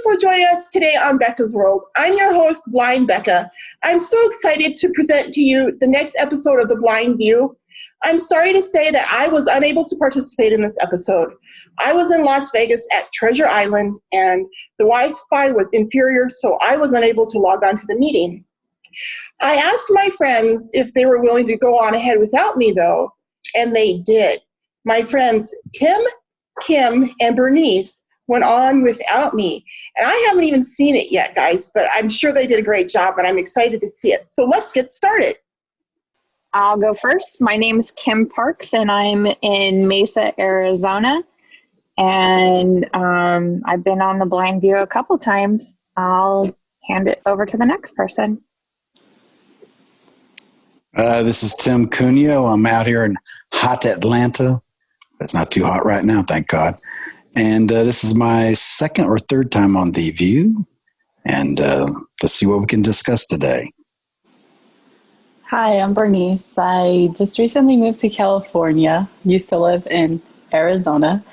you for joining us today on Becca's World. I'm your host, Blind Becca. I'm so excited to present to you the next episode of The Blind View. I'm sorry to say that I was unable to participate in this episode. I was in Las Vegas at Treasure Island, and the Wi-Fi was inferior, so I was unable to log on to the meeting. I asked my friends if they were willing to go on ahead without me, though, and they did. My friends Tim, Kim, and Bernice went on without me. And I haven't even seen it yet, guys, but I'm sure they did a great job, and I'm excited to see it. So let's get started. I'll go first. My name's Kim Parks, and I'm in Mesa, Arizona. And I've been on the Blind View a couple times. I'll hand it over to the next person. This is Tim Cuneo. I'm out here in hot Atlanta. It's not too hot right now, thank God. And this is my second or third time on The View. And let's see what we can discuss today. Hi, I'm Bernice. I just recently moved to California. Used to live in Arizona.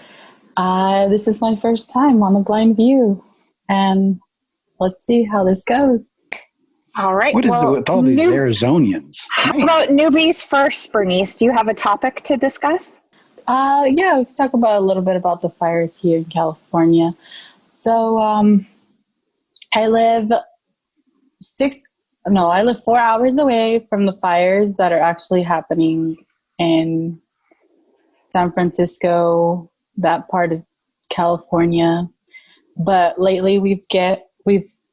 This is my first time on The Blind View. And let's see how this goes. All right. What is it with all these Arizonians? How about newbies first, Bernice? Do you have a topic to discuss? Yeah, we can talk about a little bit about the fires here in California. So I live 4 hours away from the fires that are actually happening in San Francisco, that part of California. But lately we've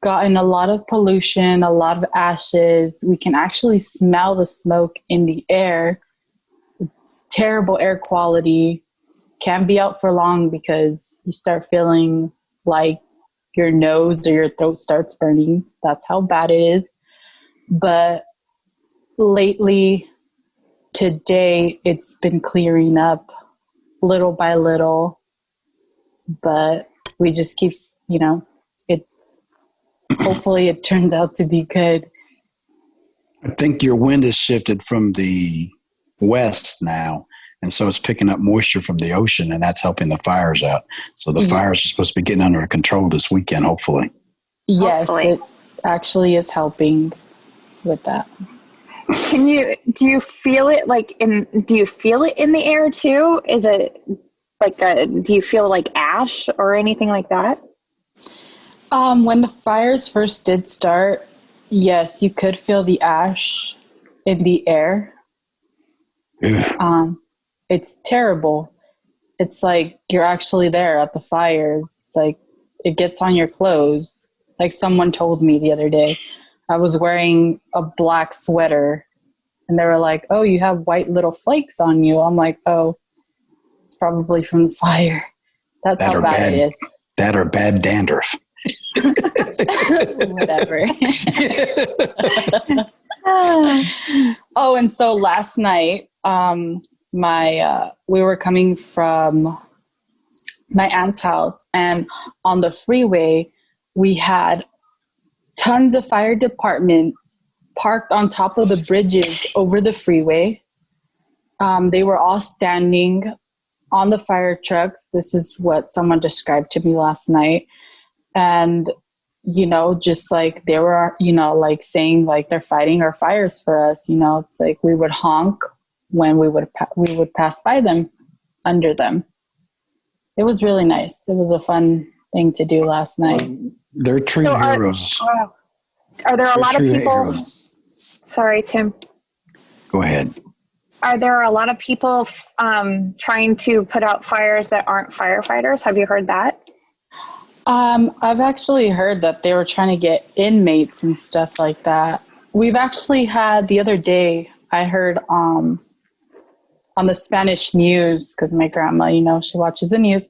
gotten a lot of pollution, a lot of ashes. We can actually smell the smoke in the air. It's terrible air quality. Can't be out for long because you start feeling like your nose or your throat starts burning. That's how bad it is. But lately, today, it's been clearing up little by little. But we just keep, hopefully it turns out to be good. I think your wind has shifted from the west now, and so it's picking up moisture from the ocean, and that's helping the fires out. So the fires are supposed to be getting under control this weekend, hopefully. Yes, it actually is helping with that. Do you feel it in the air too? Is it do you feel like ash or anything like that? When the fires first did start, yes, you could feel the ash in the air. It's terrible. It's like you're actually there at the fires. It's like it gets on your clothes. Like someone told me the other day, I was wearing a black sweater and they were like, "Oh, you have white little flakes on you." I'm like, "Oh, it's probably from the fire." That's how bad it is. That or bad dandruff. Whatever. Oh, and so last night, we were coming from my aunt's house, and on the freeway, we had tons of fire departments parked on top of the bridges over the freeway. They were all standing on the fire trucks. This is what someone described to me last night. And, just like they were, like saying like they're fighting our fires for us. It's like we would honk when we would pass by them, under them. It was really nice. It was a fun thing to do last night. They're true heroes. Are there a lot of people? Heroes. Sorry, Tim. Go ahead. Are there a lot of people trying to put out fires that aren't firefighters? Have you heard that? I've actually heard that they were trying to get inmates and stuff like that. We've actually had, the other day, I heard on the Spanish news, because my grandma, she watches the news,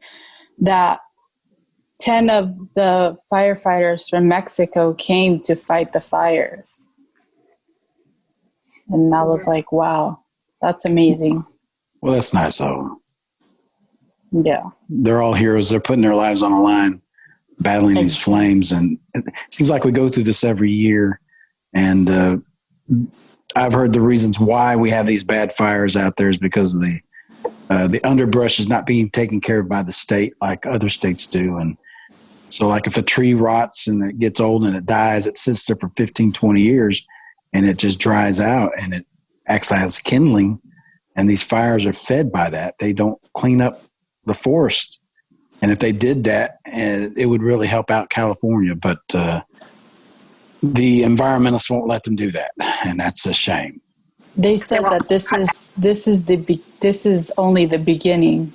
that 10 of the firefighters from Mexico came to fight the fires. And I was like, wow, that's amazing. Well, that's nice of them. Yeah. They're all heroes. They're putting their lives on the line, battling these flames. And it seems like we go through this every year. And I've heard the reasons why we have these bad fires out there is because the underbrush is not being taken care of by the state like other states do. And So like if a tree rots and it gets old and it dies, it sits there for 15, 20 years and it just dries out and it acts as kindling. And these fires are fed by that. They don't clean up the forest. And if they did that, it would really help out California. But the environmentalists won't let them do that. And that's a shame. They said that this is only the beginning.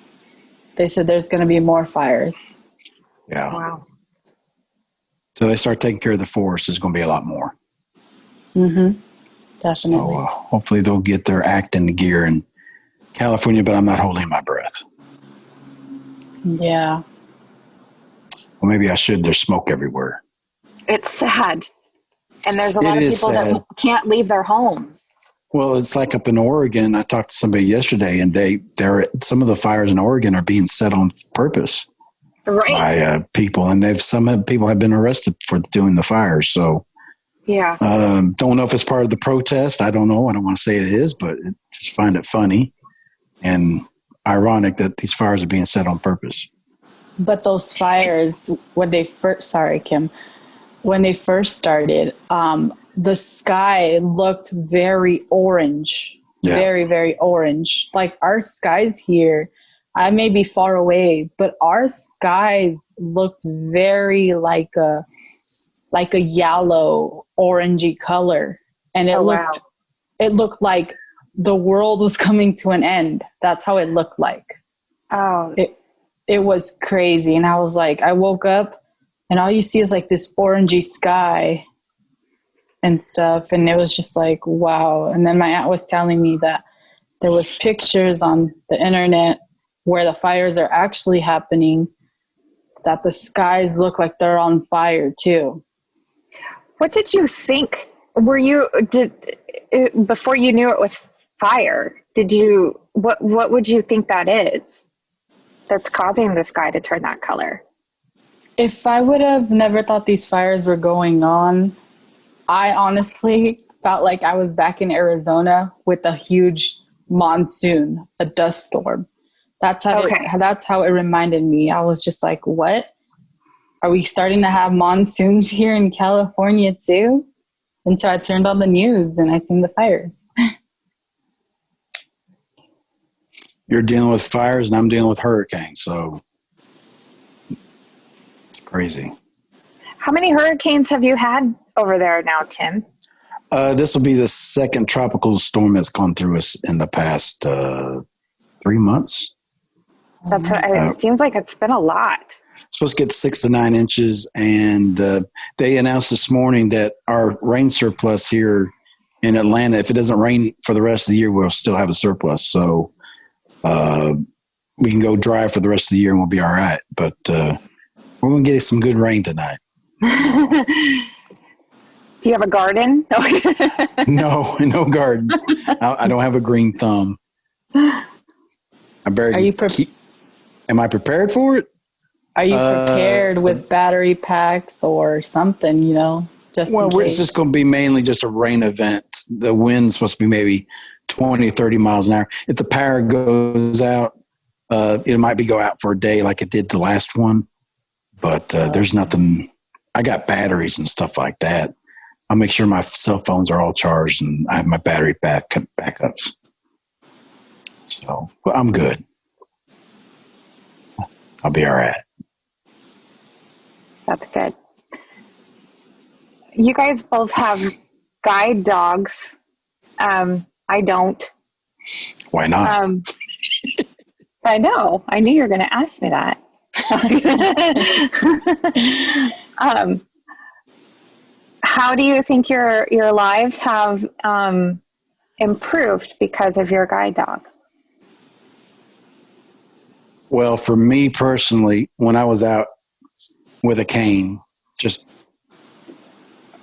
They said there's going to be more fires. Yeah. Wow. So they start taking care of the forest. There's going to be a lot more. Mm-hmm. Definitely. So hopefully they'll get their act into gear in California, but I'm not holding my breath. Yeah. Well, maybe I should. There's smoke everywhere. It's sad. And there's a lot of people that can't leave their homes. Well, it's like up in Oregon. I talked to somebody yesterday, and some of the fires in Oregon are being set on purpose by people, and some people have been arrested for doing the fires. So, yeah, don't know if it's part of the protest. I don't know. I don't want to say it is, but just find it funny and ironic that these fires are being set on purpose. But those fires, when they first started, the sky looked very orange, very, very orange. Like our skies here, I may be far away, but our skies looked very like a yellow, orangey color. And it looked like the world was coming to an end. That's how it looked like. Oh, it was crazy. And I was like, I woke up and all you see is like this orangey sky and stuff. And it was just like, wow. And then my aunt was telling me that there was pictures on the internet where the fires are actually happening, that the skies look like they're on fire too. What did you think? Before you knew it was fire, what would you think that is that's causing the sky to turn that color? If I would have never thought these fires were going on, I honestly felt like I was back in Arizona with a huge monsoon, a dust storm. That's how it reminded me. I was just like, what? Are we starting to have monsoons here in California too? Until I turned on the news and I seen the fires. You're dealing with fires and I'm dealing with hurricanes, so it's crazy. How many hurricanes have you had over there now, Tim? This will be the second tropical storm that's gone through us in the past 3 months. It seems like it's been a lot. Supposed to get 6 to 9 inches, and they announced this morning that our rain surplus here in Atlanta, if it doesn't rain for the rest of the year, we'll still have a surplus. So we can go dry for the rest of the year and we'll be all right. But we're going to get some good rain tonight. Do you have a garden? No gardens. I don't have a green thumb. Am I prepared for it? Are you prepared with battery packs or something, just in case? It's just going to be mainly just a rain event. The wind's supposed to be maybe 20, 30 miles an hour. If the power goes out, it might go out for a day like it did the last one. But there's nothing. I got batteries and stuff like that. I'll make sure my cell phones are all charged and I have my battery backups. So I'm good. I'll be all right. That's good. You guys both have guide dogs. I don't. Why not? I know. I knew you were going to ask me that. How do you think your lives have improved because of your guide dogs? Well, for me personally, when I was out with a cane,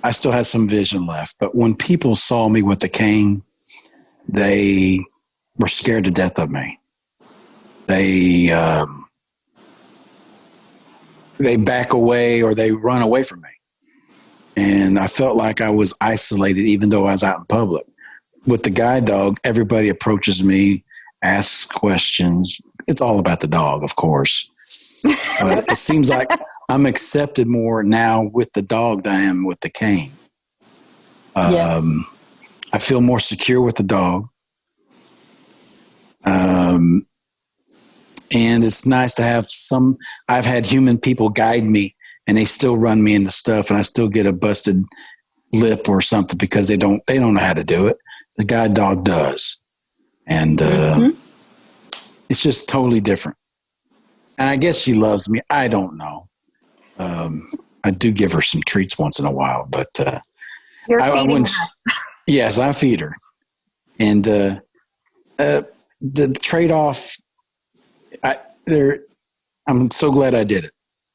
I still had some vision left. But when people saw me with a cane, they were scared to death of me. They back away or they run away from me. And I felt like I was isolated even though I was out in public. With the guide dog, everybody approaches me, asks questions. It's all about the dog, of course. But it seems like I'm accepted more now with the dog than I am with the cane. I feel more secure with the dog. And it's nice to have I've had human people guide me and they still run me into stuff and I still get a busted lip or something because they don't know how to do it. The guide dog does. And it's just totally different. And I guess she loves me. I don't know. I do give her some treats once in a while, but You're I feeding wouldn't. her. Yes, I feed her. And the trade-off, I'm so glad I did it.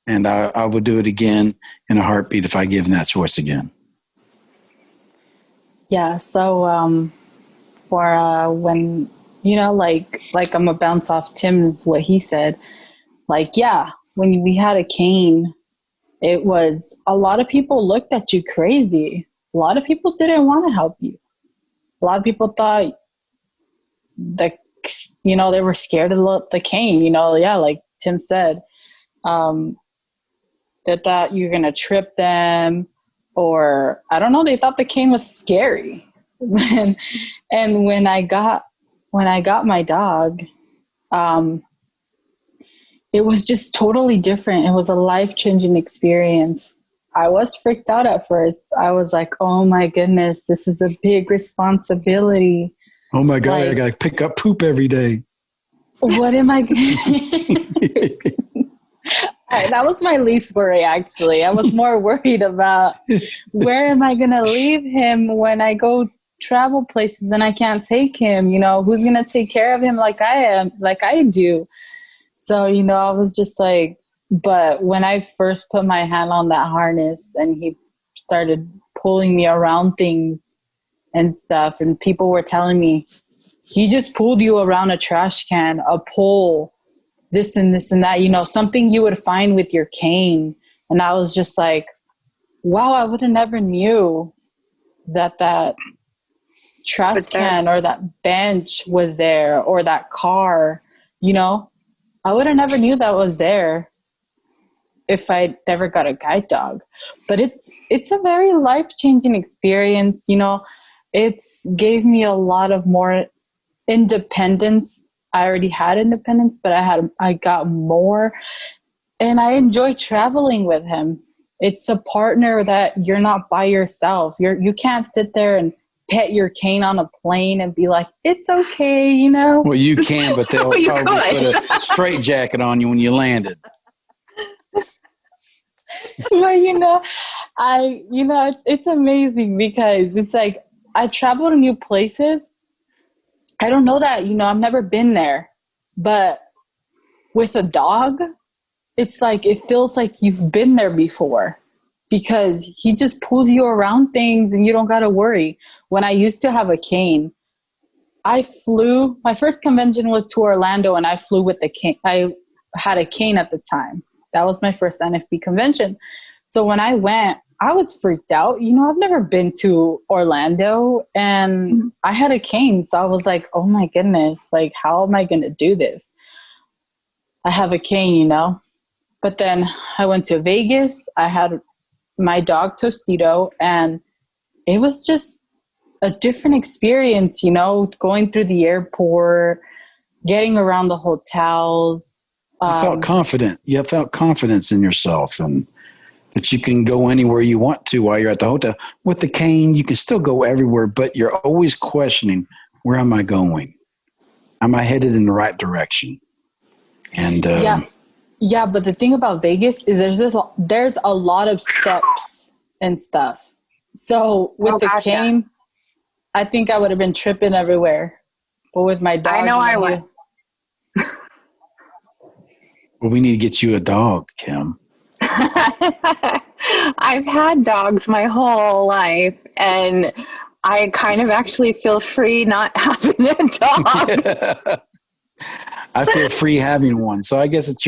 And I would do it again in a heartbeat if I given that choice again. Yeah. So for when, like I'm going to bounce off Tim, what he said. Like, yeah, when we had a cane, it was a lot of people looked at you crazy. A lot of people didn't want to help you. A lot of people thought that, they were scared of the cane, like Tim said. They thought you're going to trip them or I don't know. They thought the cane was scary. And when I got my dog, it was just totally different. It was a life-changing experience. I was freaked out at first. I was like, oh my goodness, this is a big responsibility. Oh my God, I got to pick up poop every day. What am I going That was my least worry, actually. I was more worried about where am I going to leave him when I go travel places and I can't take him? Who's going to take care of him like I do? So, I was just like, but when I first put my hand on that harness and he started pulling me around things and stuff, and people were telling me, he just pulled you around a trash can, a pole, this and this and that, something you would find with your cane. And I was just like, wow, I would have never knew that trash can or that bench was there or that car, I would have never knew that was there if I never got a guide dog. But it's a very life-changing experience. It's gave me a lot of more independence. I already had independence, but I got more, and I enjoy traveling with him. It's a partner that you're not by yourself. You can't sit there and pet your cane on a plane and be like, it's okay, Well, you can, but they'll probably put a straight jacket on you when you landed. But it's amazing because it's like I travel to new places. I don't know that, I've never been there, but with a dog, it's like, it feels like you've been there before because he just pulls you around things and you don't got to worry. When I used to have a cane, my first convention was to Orlando and I flew with the cane. I had a cane at the time. That was my first NFB convention. So when I went, I was freaked out. I've never been to Orlando and I had a cane. So I was like, oh my goodness, like, how am I going to do this? I have a cane, But then I went to Vegas. I had my dog Tostito and it was just a different experience, going through the airport, getting around the hotels. You felt confident. You felt confidence in yourself and that you can go anywhere you want to while you're at the hotel. With the cane, you can still go everywhere, but you're always questioning, where am I going? Am I headed in the right direction? And yeah, but the thing about Vegas is there's a lot of steps and stuff. So with the cane, I think I would have been tripping everywhere. But with my dog, I know I was. Well, we need to get you a dog, Kim. I've had dogs my whole life, and I kind of actually feel free not having a dog. I feel free having one. So I guess it's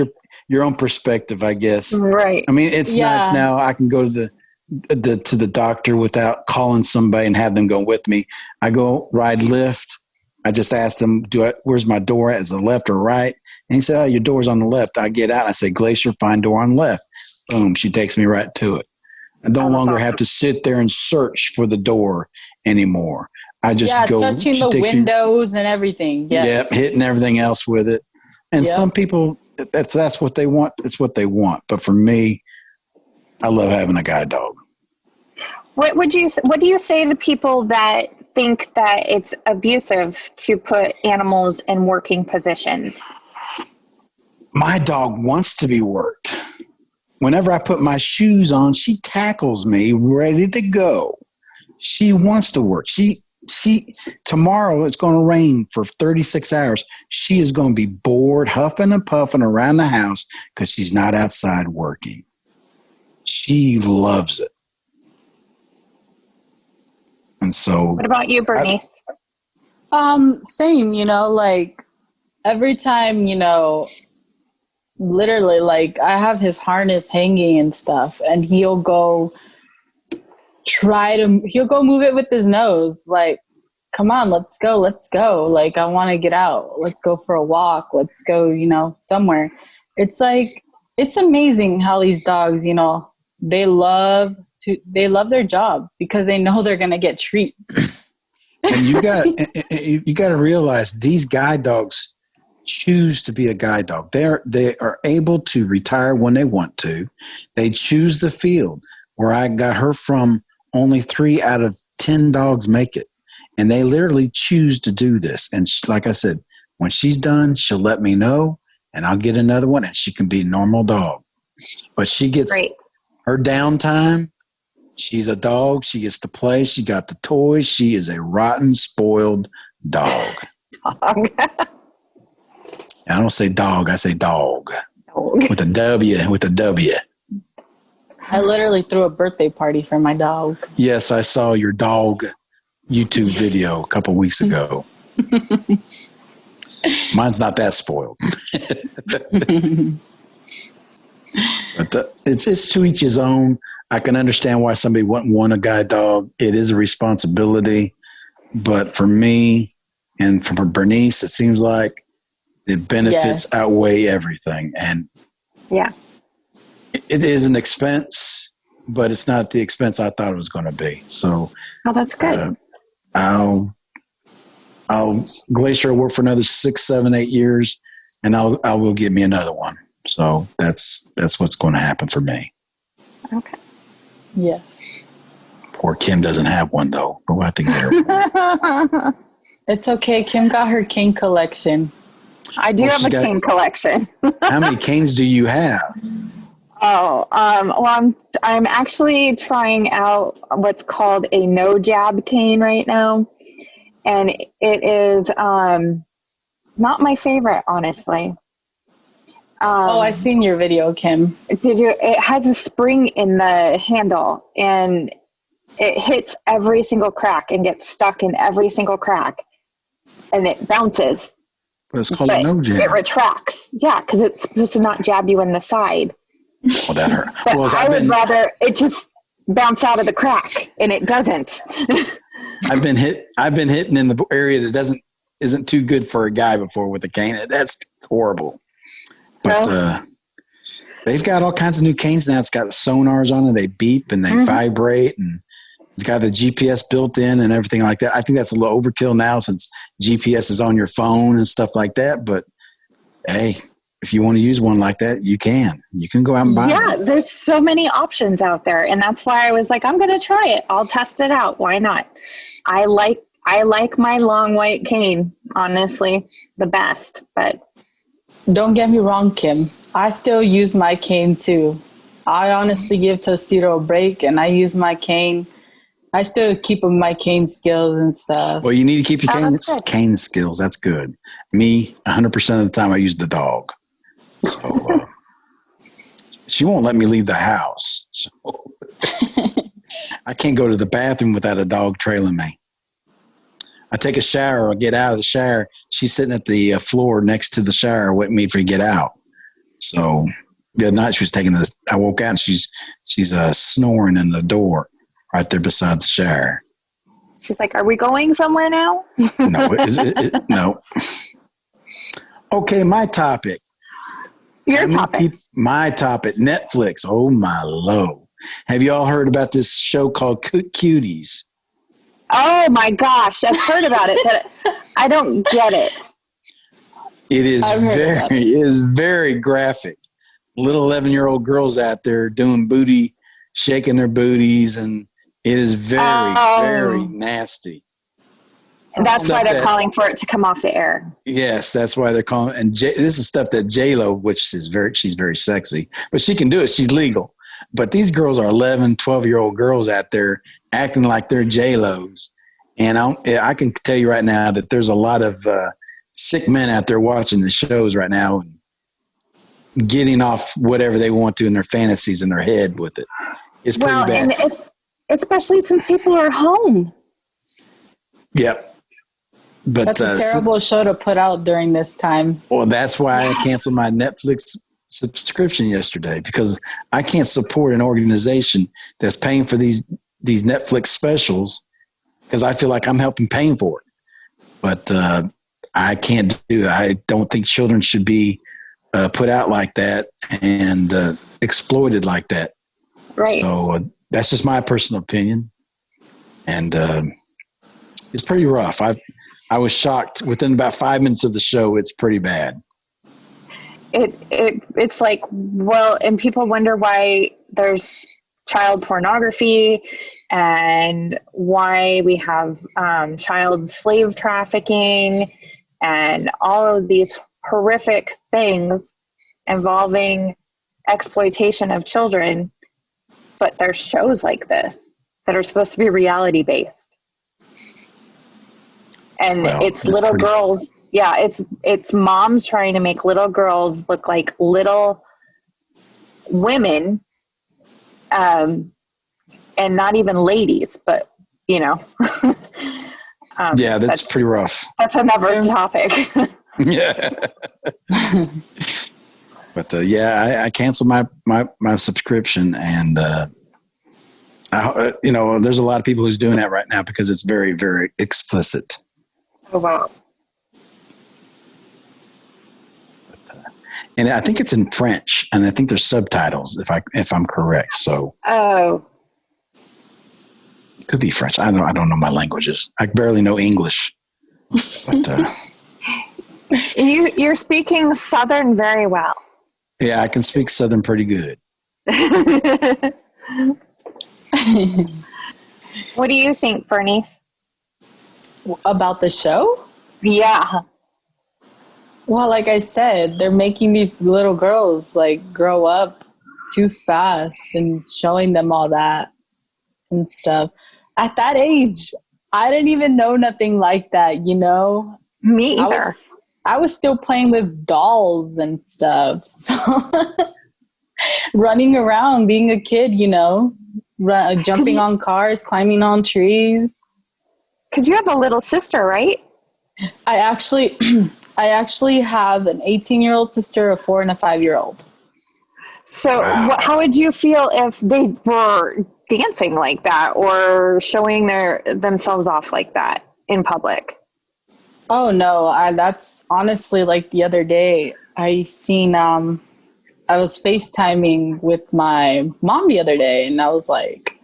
your own perspective, I guess. Right. I mean, it's nice now. I can go to the doctor without calling somebody and have them go with me. I go ride Lyft. I just ask them, where's my door at? Is it left or right? And he said, oh, your door's on the left. I get out. I say, Glacier, find door on the left. Boom. She takes me right to it. I no longer have to sit there and search for the door anymore. I just go. Touching the windows and everything. Yes. Yep, hitting everything else with it. And some people, that's what they want. It's what they want. But for me, I love having a guide dog. What do you say to people that think that it's abusive to put animals in working positions? My dog wants to be worked. Whenever I put my shoes on, she tackles me ready to go. She wants to work. She tomorrow it's going to rain for 36 hours. She is going to be bored, huffing and puffing around the house because she's not outside working. She loves it. And so, what about you, Bernice? Same, like every time, literally, like I have his harness hanging and stuff, and he'll go move it with his nose. Like, come on, let's go. Like, I want to get out. Let's go for a walk. Let's go, somewhere. It's like, it's amazing how these dogs, they love their job because they know they're going to get treats. And you got to realize these guide dogs choose to be a guide dog. They are able to retire when they want to. They choose the field. Where I got her from, only 3 out of 10 dogs make it. And they literally choose to do this. And like I said, when she's done, she'll let me know and I'll get another one and she can be a normal dog. But she gets her downtime. She's a dog. She gets to play. She got the toys. She is a rotten, spoiled dog. I don't say dog. I say dog. With a W. I literally threw a birthday party for my dog. Yes, I saw your dog YouTube video a couple weeks ago. Mine's not that spoiled. But it's to each his own. I can understand why somebody wouldn't want a guide dog. It is a responsibility. But for me and for Bernice, it seems like the benefits outweigh everything. And it is an expense, but it's not the expense I thought it was going to be. So, that's good. I'll Glacier will work for another 6, 7, 8 years, and I will get me another one. So that's what's going to happen for me. Okay. Yes. Poor Kim doesn't have one though. We'll have to get her. It's okay. Kim got her cane collection. I do have a cane collection. How many canes do you have? Oh, well, I'm actually trying out what's called a no jab cane right now, and it is not my favorite, honestly. I seen your video, Kim. Did you? It has a spring in the handle, and it hits every single crack and gets stuck in every single crack, and it bounces. But it's called a no jab. It retracts. Yeah, because it's supposed to not jab you in the side. Well, that hurt. But I would rather it just bounce out of the crack, and it doesn't. I've been hitting in the area that isn't too good for a guy before with a cane. That's horrible. But they've got all kinds of new canes now. It's got sonars on it. They beep and they vibrate, and it's got the GPS built in and everything like that. I think that's a little overkill now since GPS is on your phone and stuff like that. But hey, if you want to use one like that, you can. You can go out and buy one. Yeah, there's so many options out there, and that's why I was like, I'm going to try it. I'll test it out. Why not? I like my long white cane, honestly, the best. But don't get me wrong, Kim. I still use my cane too. I honestly give Tostito a break, and I use my cane. I still keep my cane skills and stuff. Well, you need to keep your cane skills. That's good. Me, 100% of the time, I use the dog. So she won't let me leave the house. So I can't go to the bathroom without a dog trailing me. I take a shower. I get out of the shower. She's sitting at the floor next to the shower waiting me for me to get out. So the other night she was I woke out and she's snoring in the door right there beside the shower. She's like, "Are we going somewhere now?" No, no. Okay, my topic. Your topic. My topic, Netflix. Oh, my low. Have you all heard about this show called Cuties? Oh, my gosh. I've heard about it, but I don't get it. It is very graphic. Little 11-year-old girls out there doing shaking their booties, and it is very nasty. And that's why they're calling for it to come off the air. Yes, that's why they're calling. And this is stuff that J-Lo, which is she's very sexy, but she can do it. She's legal. But these girls are 11, 12-year-old girls out there acting like they're J-Los. And I can tell you right now that there's a lot of sick men out there watching the shows right now and getting off whatever they want to in their fantasies in their head with it. It's pretty bad. And especially since people are home. Yep. But that's a terrible show to put out during this time. Well, that's why I canceled my Netflix subscription yesterday, because I can't support an organization that's paying for these Netflix specials, because I feel like I'm helping paying for it. But I can't do it. I don't think children should be put out like that and exploited like that. Right. So that's just my personal opinion. And it's pretty rough. I was shocked. Within about 5 minutes of the show, it's pretty bad. It's like, well, and people wonder why there's child pornography and why we have child slave trafficking and all of these horrific things involving exploitation of children. But there's shows like this that are supposed to be reality based. And it's little girls. Yeah, it's moms trying to make little girls look like little women, and not even ladies, but yeah, that's pretty rough. That's another topic. Yeah. But I canceled my subscription, and there's a lot of people who's doing that right now because it's very, very explicit. Oh, wow. And I think it's in French, and I think there's subtitles if I'm correct. So it could be French. I don't know my languages. I barely know English. But you're speaking Southern very well. Yeah, I can speak Southern pretty good. What do you think, Bernice? About the show? Yeah. Well, like I said, they're making these little girls like grow up too fast and showing them all that and stuff. At that age, I didn't even know nothing like that, Me either. I was still playing with dolls and stuff. So running around, being a kid, jumping on cars, climbing on trees. Because you have a little sister, right? I actually have an 18-year-old sister, a 4 and a 5-year-old. So how would you feel if they were dancing like that or showing themselves off like that in public? Oh no, that's honestly, like the other day I seen, I was FaceTiming with my mom the other day, and I was like,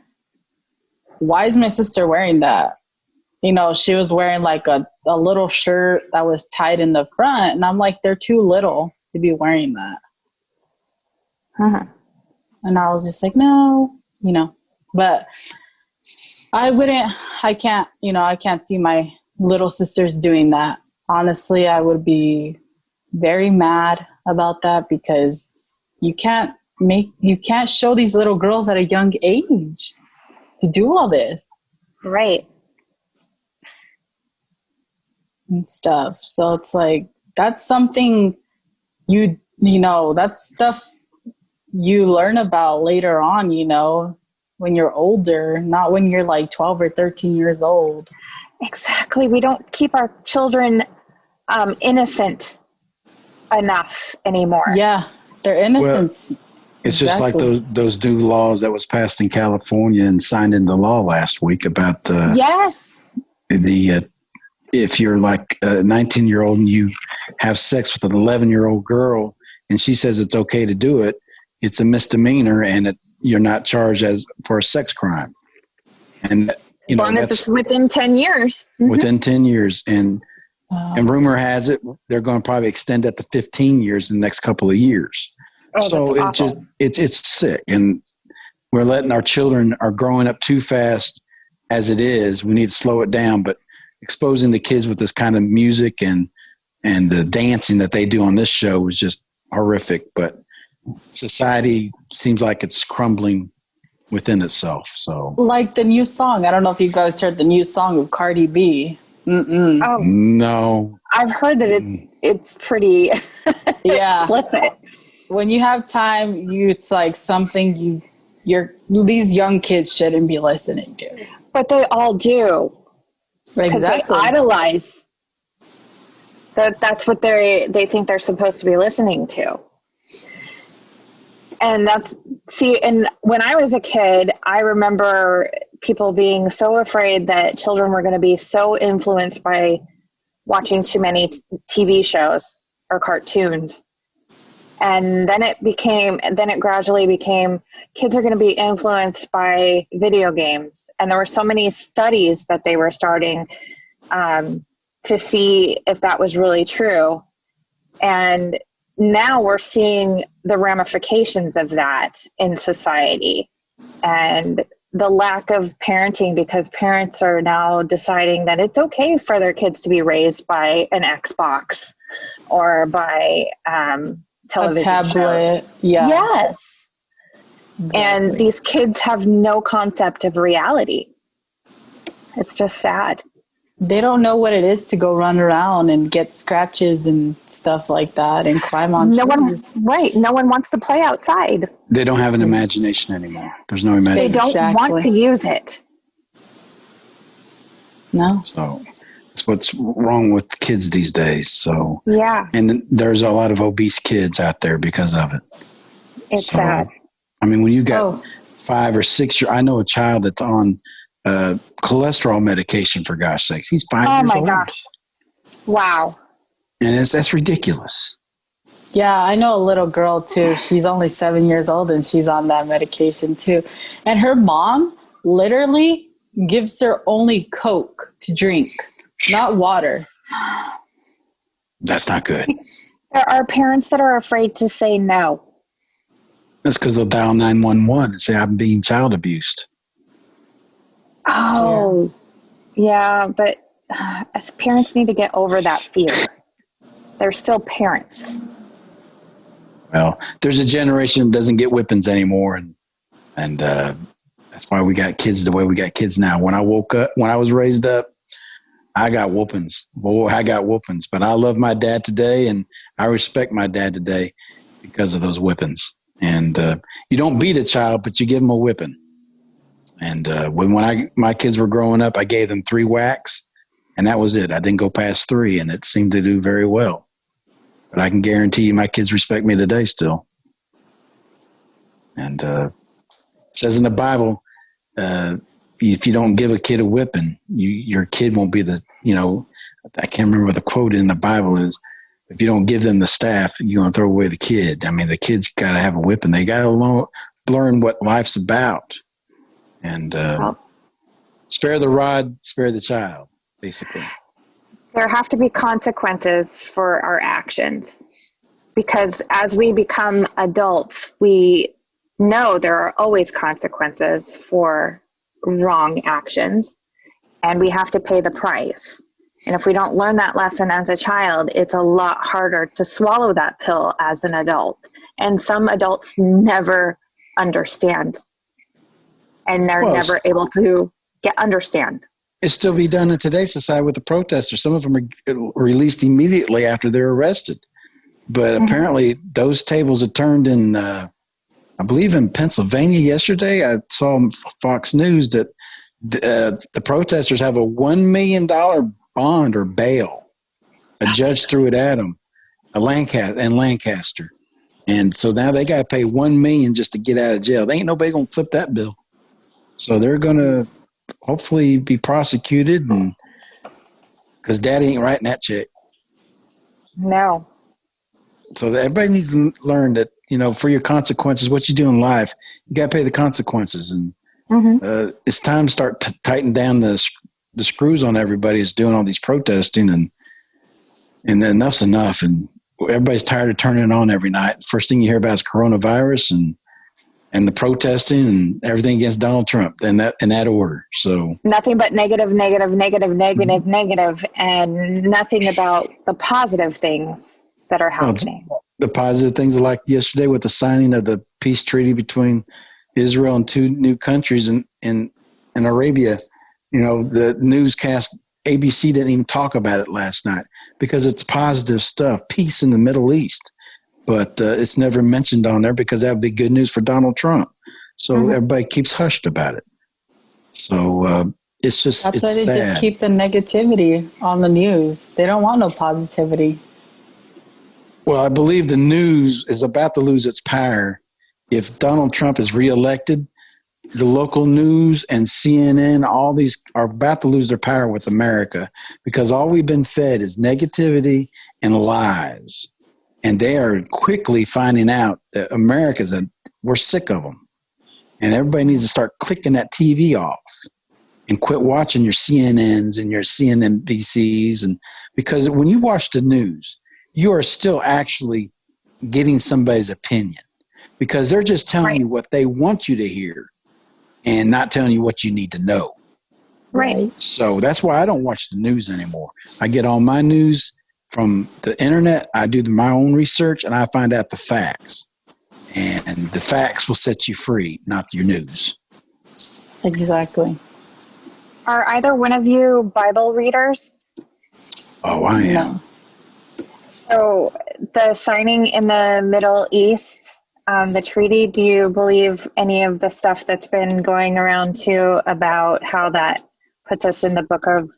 why is my sister wearing that? She was wearing like a little shirt that was tied in the front, and I'm like, they're too little to be wearing that. Uh-huh. And I was just like, no, but I can't see my little sisters doing that. Honestly, I would be very mad about that, because you can't show these little girls at a young age to do all this. Right. And stuff. So it's like, that's something that's stuff you learn about later on, when you're older, not when you're like 12 or 13 years old. Exactly. We don't keep our children innocent enough anymore. Yeah, they're innocent. Well, it's just like those new laws that was passed in California and signed into law last week about yes, if you're like a 19-year-old and you have sex with an 11-year-old girl and she says it's okay to do it, it's a misdemeanor and you're not charged as for a sex crime. And as long as it's within 10 years. Mm-hmm. Within 10 years. And rumor has it they're going to probably extend that to 15 years in the next couple of years. Oh, so it's sick. And we're letting our children are growing up too fast as it is. We need to slow it down, but exposing the kids with this kind of music and the dancing that they do on this show was just horrific. But society seems like it's crumbling within itself. So, like the new song. I don't know if you guys heard the new song of Cardi B. Oh no, I've heard that it's pretty explicit. When you have time, it's like something these young kids shouldn't be listening to. But they all do. Exactly. They idolize. That's what they think they're supposed to be listening to. And and when I was a kid, I remember people being so afraid that children were going to be so influenced by watching too many TV shows or cartoons. And then it gradually became kids are going to be influenced by video games. And there were so many studies that they were starting to see if that was really true. And now we're seeing the ramifications of that in society and the lack of parenting, because parents are now deciding that it's okay for their kids to be raised by an Xbox or by television, a tablet. Yeah. Yes. Exactly. And these kids have no concept of reality. It's just sad. They don't know what it is to go run around and get scratches and stuff like that and climb on trees. No one wants to play outside. They don't have an imagination anymore. There's no imagination. They don't want to use it. No. So that's what's wrong with kids these days. So yeah. And there's a lot of obese kids out there because of it. It's sad. I mean, when you got 5 or 6 I know a child that's on cholesterol medication, for gosh sakes. He's 5 years old. Oh my gosh. Wow. And that's ridiculous. Yeah, I know a little girl too. She's only 7 years old and she's on that medication too. And her mom literally gives her only Coke to drink, not water. That's not good. There are parents that are afraid to say no. That's because they'll dial 911 and say, I'm being child abused. Oh, yeah, but as parents need to get over that fear. They're still parents. Well, there's a generation that doesn't get whippings anymore, and that's why we got kids the way we got kids now. When I was raised up, I got whoopings. Boy, I got whoopings. But I love my dad today, and I respect my dad today because of those whippings. And you don't beat a child, but you give them a whipping. And when my kids were growing up, I gave them 3 whacks, and that was it. I didn't go past 3, and it seemed to do very well. But I can guarantee you my kids respect me today still. And it says in the Bible, if you don't give a kid a whipping, your kid won't be I can't remember what the quote in the Bible is. If you don't give them the staff, you're going to throw away the kid. I mean, the kid's got to have a whipping. They got to learn what life's about. And spare the rod, spare the child, basically. There have to be consequences for our actions, because as we become adults, we know there are always consequences for wrong actions, and we have to pay the price. And if we don't learn that lesson as a child, it's a lot harder to swallow that pill as an adult. And some adults never understand. And they're never able to understand. It's still be done in today's society with the protesters. Some of them are released immediately after they're arrested. But apparently those tables have turned in, I believe in Pennsylvania yesterday. I saw on Fox News that the protesters have a $1 million bond or bail. A judge threw it at them in Lancaster. And so now they got to pay $1 million just to get out of jail. They ain't nobody going to flip that bill. So they're going to hopefully be prosecuted, and because daddy ain't writing that check. No. So that everybody needs to learn that, for your consequences, what you do in life, you got to pay the consequences. And it's time to start tighten down the screws on everybody who's doing all these protesting, and enough's enough. And everybody's tired of turning it on every night. First thing you hear about is coronavirus and the protesting and everything against Donald Trump in that order. So nothing but negative, and nothing about the positive things that are happening. The positive things like yesterday with the signing of the peace treaty between Israel and two new countries in Arabia. The newscast ABC didn't even talk about it last night because it's positive stuff, peace in the Middle East. But it's never mentioned on there because that would be good news for Donald Trump. So everybody keeps hushed about it. So it's just that's why they sad. just keep the negativity on the news. They don't want no positivity. Well, I believe the news is about to lose its power. If Donald Trump is reelected, the local news and CNN, all these are about to lose their power with America because all we've been fed is negativity and lies. And they are quickly finding out that we're sick of them. And everybody needs to start clicking that TV off and quit watching your CNNs and your CNNBCs. And because when you watch the news, you are still actually getting somebody's opinion because they're just telling you what they want you to hear and not telling you what you need to know. Right. So that's why I don't watch the news anymore. I get all my news from the internet. I do my own research and I find out the facts. And the facts will set you free, not your news. Exactly. Are either one of you Bible readers? Oh, I am. No. So the signing in the Middle East, the treaty, do you believe any of the stuff that's been going around too about how that puts us in the book of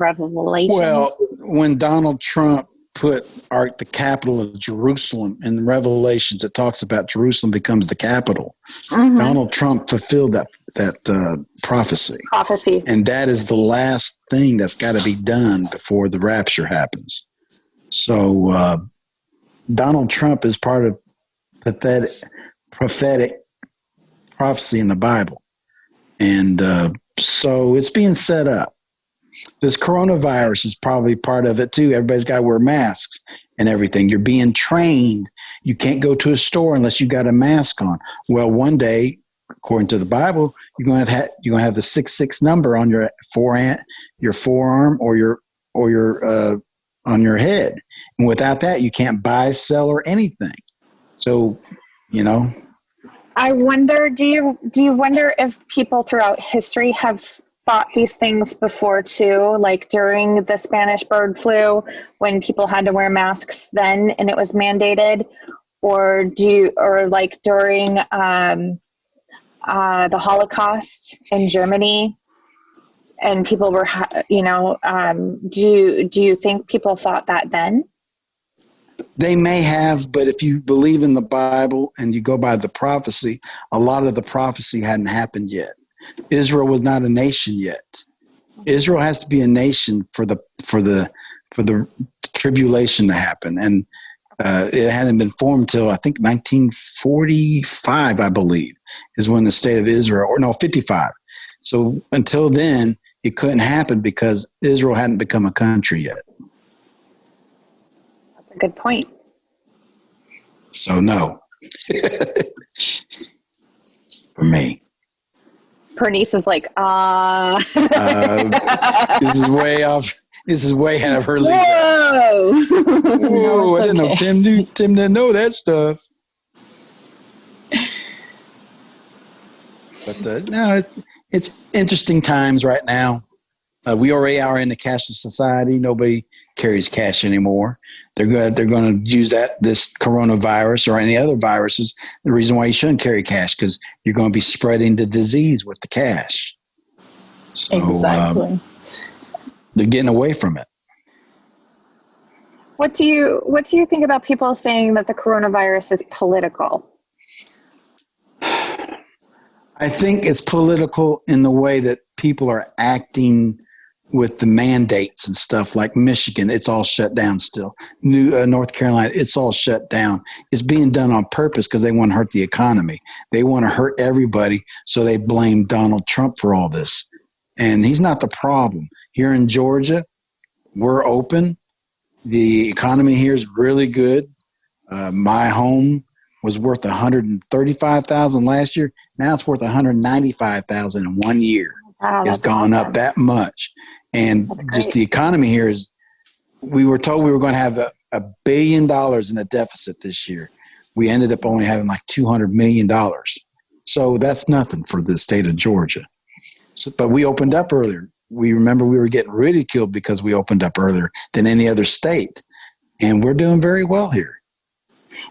Revelation? Well, when Donald Trump put the capital of Jerusalem in the Revelations, it talks about Jerusalem becomes the capital. Donald Trump fulfilled that prophecy. And that is the last thing that's got to be done before the rapture happens. So Donald Trump is part of prophetic prophecy in the Bible. And so it's being set up. This coronavirus is probably part of it too. Everybody's got to wear masks and everything. You're being trained. You can't go to a store unless you got a mask on. Well, one day, according to the Bible, you're going to have the 666 number on your forearm, or your on your head. And without that, you can't buy, sell, or anything. So, I wonder, do you wonder if people throughout history have thought these things before too, like during the Spanish bird flu when people had to wear masks then and it was mandated, or like during the Holocaust in Germany and people were, do you think people thought that then? They may have, but if you believe in the Bible and you go by the prophecy, a lot of the prophecy hadn't happened yet. Israel was not a nation yet. Israel has to be a nation for the tribulation to happen, and it hadn't been formed till I think 1945, I believe, is when the state of Israel, or no, 55. So until then, it couldn't happen because Israel hadn't become a country yet. That's a good point. So no, for me. Bernice is like, this is way off. This is way out of her league. Whoa! Whoa! I didn't know Tim didn't know that stuff. But no, it's interesting times right now. We already are in a cashless society. Nobody carries cash anymore. They're going to use this coronavirus or any other viruses. The reason why you shouldn't carry cash because you're going to be spreading the disease with the cash. So, exactly. They're getting away from it. What do you think about people saying that the coronavirus is political? I think it's political in the way that people are acting with the mandates and stuff like Michigan, it's all shut down still. North Carolina, it's all shut down. It's being done on purpose because they want to hurt the economy. They want to hurt everybody, so they blame Donald Trump for all this. And he's not the problem. Here in Georgia, we're open. The economy here is really good. My home was worth $135,000 last year. Now it's worth $195,000 in 1 year. Wow, It's gone up that much. And just the economy here is, we were told we were going to have $1 billion in a deficit this year. We ended up only having like $200 million. So that's nothing for the state of Georgia. So, but we opened up earlier. We remember we were getting ridiculed because we opened up earlier than any other state. And we're doing very well here.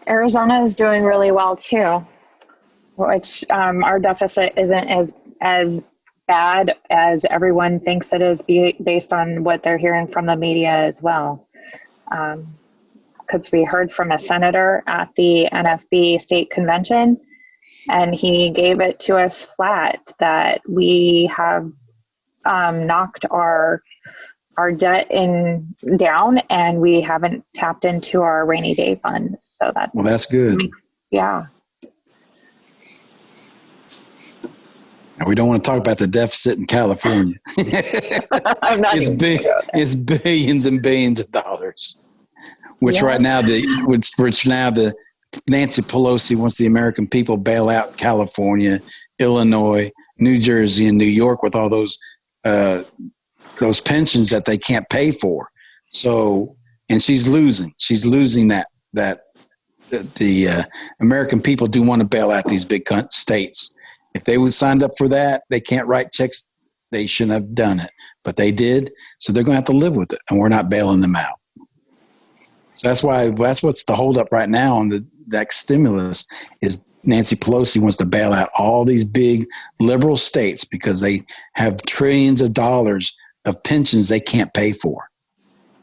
Arizona is doing really well too, which our deficit isn't as bad as everyone thinks it is, based on what they're hearing from the media as well. Because we heard from a senator at the NFB state convention, and he gave it to us flat that we have knocked our debt down, and we haven't tapped into our rainy day fund. So that's good. Yeah. And we don't want to talk about the deficit in California. I'm not it's billions and billions of dollars, which right now the Nancy Pelosi wants the American people bail out California, Illinois, New Jersey, and New York with all those pensions that they can't pay for. So, and she's losing that the American people do want to bail out these big states. If they would signed up for that, they can't write checks. They shouldn't have done it, but they did. So they're going to have to live with it, and we're not bailing them out. So that's what's the holdup right now on that stimulus is Nancy Pelosi wants to bail out all these big liberal states because they have trillions of dollars of pensions they can't pay for.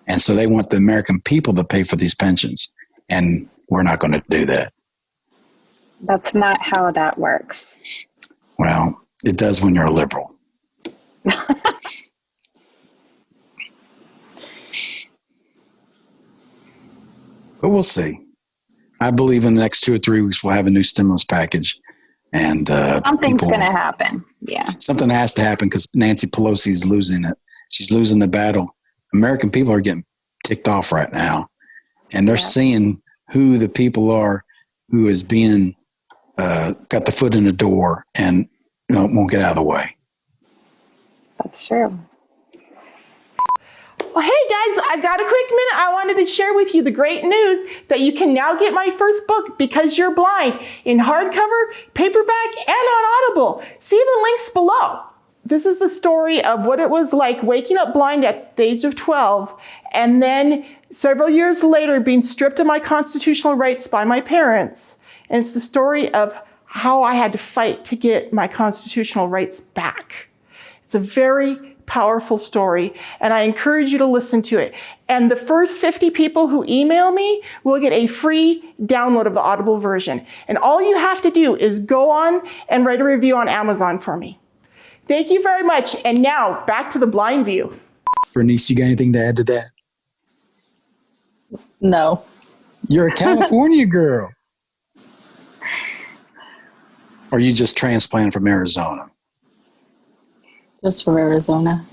And so they want the American people to pay for these pensions. And we're not going to do that. That's not how that works. Well, it does when you're a liberal. But we'll see. I believe in the next 2 or 3 weeks we'll have a new stimulus package. And something's going to happen. Yeah. Something has to happen because Nancy Pelosi is losing it. She's losing the battle. American people are getting ticked off right now. And they're seeing who the people are who is being got the foot in the door and won't get out of the way. That's true. Well, hey guys, I got a quick minute. I wanted to share with you the great news that you can now get my first book, Because You're Blind, in hardcover, paperback, and on Audible. See the links below. This is the story of what it was like waking up blind at the age of 12 and then several years later being stripped of my constitutional rights by my parents. And it's the story of how I had to fight to get my constitutional rights back. It's a very powerful story, and I encourage you to listen to it. And the first 50 people who email me will get a free download of the Audible version. And all you have to do is go on and write a review on Amazon for me. Thank you very much. And now back to the blind view. Bernice, you got anything to add to that? No. You're a California girl. Or you just transplanted from Arizona? Just from Arizona.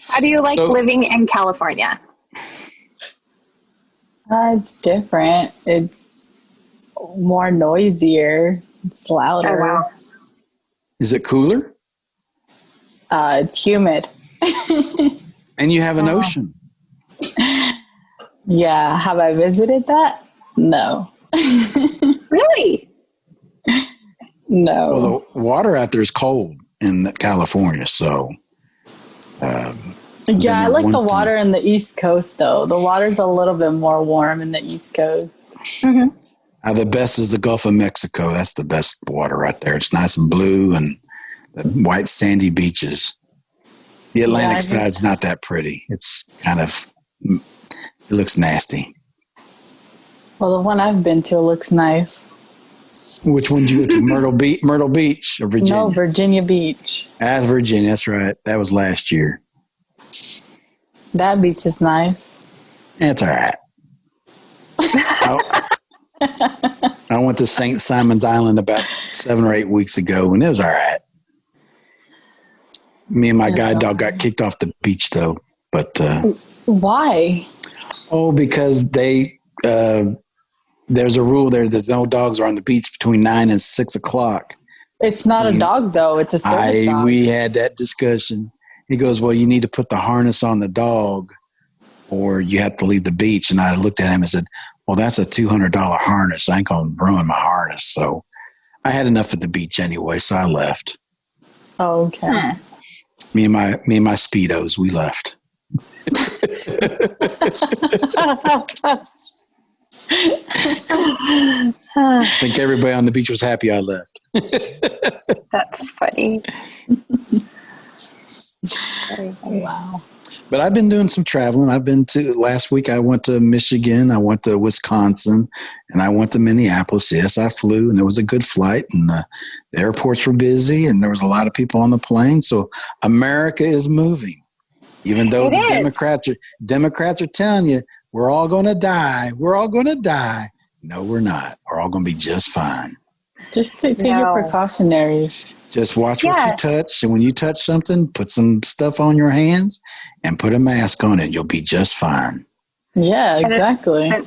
How do you like living in California? It's different. It's more noisier. It's louder. Oh, wow. Is it cooler? It's humid. And you have an ocean. Yeah. Have I visited that? No. Really? No. Well, the water out there is cold in California, so. Yeah, I like the water in the East Coast, though. The water's a little bit more warm in the East Coast. Mm-hmm. The best is the Gulf of Mexico. That's the best water right there. It's nice and blue and the white sandy beaches. The Atlantic side's not that pretty. It's kind of, it looks nasty. Well, the one I've been to looks nice. Which one did you go to? Myrtle Beach or Virginia? No, Virginia Beach. That's Virginia. That's right. That was last year. That beach is nice. It's all right. I went to St. Simon's Island about 7 or 8 weeks ago, and it was all right. Me and my guide dog got kicked off the beach, though. But why? Oh, because there's a rule there that no dogs are on the beach between 9 and 6 o'clock. It's not a dog, though. It's a service dog. We had that discussion. He goes, well, you need to put the harness on the dog or you have to leave the beach. And I looked at him and said, well, that's a $200 harness. I ain't going to ruin my harness. So I had enough at the beach anyway, so I left. Oh, okay. Me and my Speedos, we left. I think everybody on the beach was happy I left. That's funny. Wow. But I've been doing some traveling. Last week I went to Michigan, I went to Wisconsin, and I went to Minneapolis. Yes, I flew, and it was a good flight, and the airports were busy, and there was a lot of people on the plane. So America is moving, even though the Democrats are telling you, we're all going to die. We're all going to die. No, we're not. We're all going to be just fine. Just take your precautionaries. Just watch what you touch. And when you touch something, put some stuff on your hands and put a mask on it. You'll be just fine. Yeah, exactly. And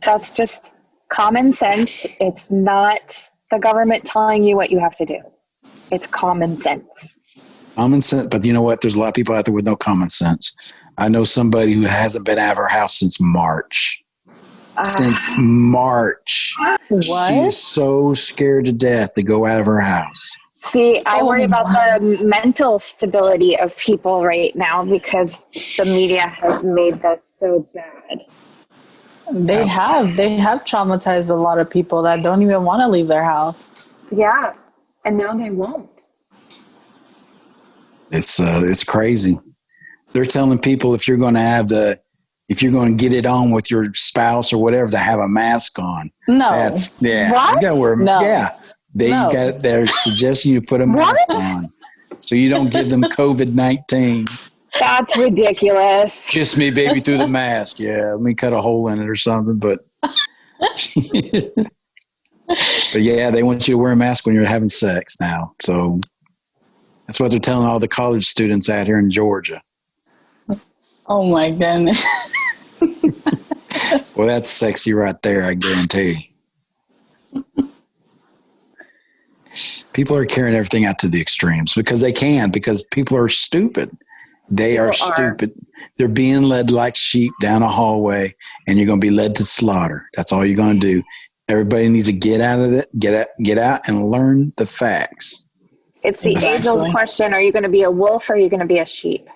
that's just common sense. It's not the government telling you what you have to do. It's common sense. Common sense. But you know what? There's a lot of people out there with no common sense. I know somebody who hasn't been out of her house since March. Since March. What? She's so scared to death to go out of her house. See, I worry about the mental stability of people right now because the media has made this so bad. They have traumatized a lot of people that don't even want to leave their house. Yeah, and now they won't. It's crazy. They're telling people if you're going to get it on with your spouse or whatever, to have a mask on. No. What? You gotta wear, no. Yeah. They're suggesting you put a mask on so you don't give them COVID-19. That's ridiculous. Kiss me, baby, through the mask. Yeah, let me cut a hole in it or something. But yeah, they want you to wear a mask when you're having sex now. So that's what they're telling all the college students out here in Georgia. Oh my goodness. Well, that's sexy right there, I guarantee. People are carrying everything out to the extremes because they can, because people are stupid. They are stupid. They're being led like sheep down a hallway, and you're going to be led to slaughter. That's all you're going to do. Everybody needs to get out of it, get out and learn the facts. It's the age-old question, are you going to be a wolf or are you going to be a sheep?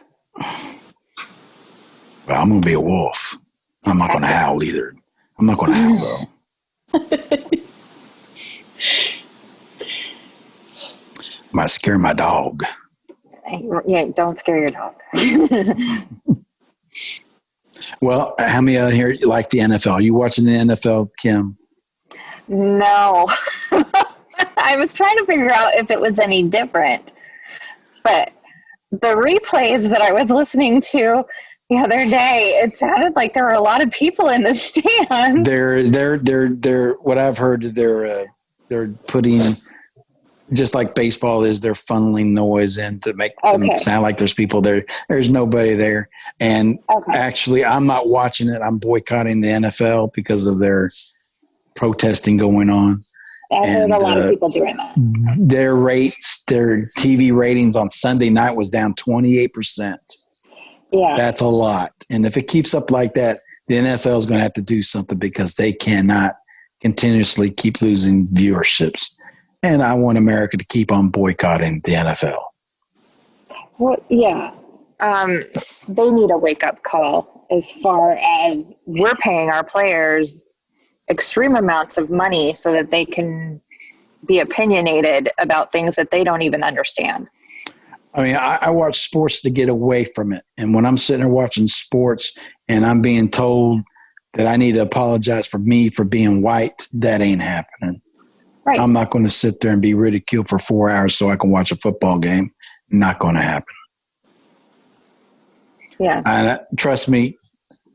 Well, I'm going to be a wolf. I'm not going to howl either. I'm not going to howl, though. Might scare my dog. Yeah, don't scare your dog. Well, how many out here like the NFL? Are you watching the NFL, Kim? No. I was trying to figure out if it was any different. But the replays that I was listening to the other day, it sounded like there were a lot of people in the stand. They're what I've heard, they're putting, just like baseball is, they're funneling noise in to make them sound like there's people there. There's nobody there. And actually, I'm not watching it. I'm boycotting the NFL because of their protesting going on. I've heard a lot of people doing that. Their TV ratings on Sunday night was down 28%. Yeah. That's a lot. And if it keeps up like that, the NFL is going to have to do something because they cannot continuously keep losing viewerships. And I want America to keep on boycotting the NFL. Well, yeah. They need a wake-up call as far as we're paying our players extreme amounts of money so that they can be opinionated about things that they don't even understand. I mean, I watch sports to get away from it. And when I'm sitting there watching sports and I'm being told that I need to apologize for me for being white, that ain't happening. Right. I'm not going to sit there and be ridiculed for 4 hours so I can watch a football game. Not going to happen. Yeah. And trust me,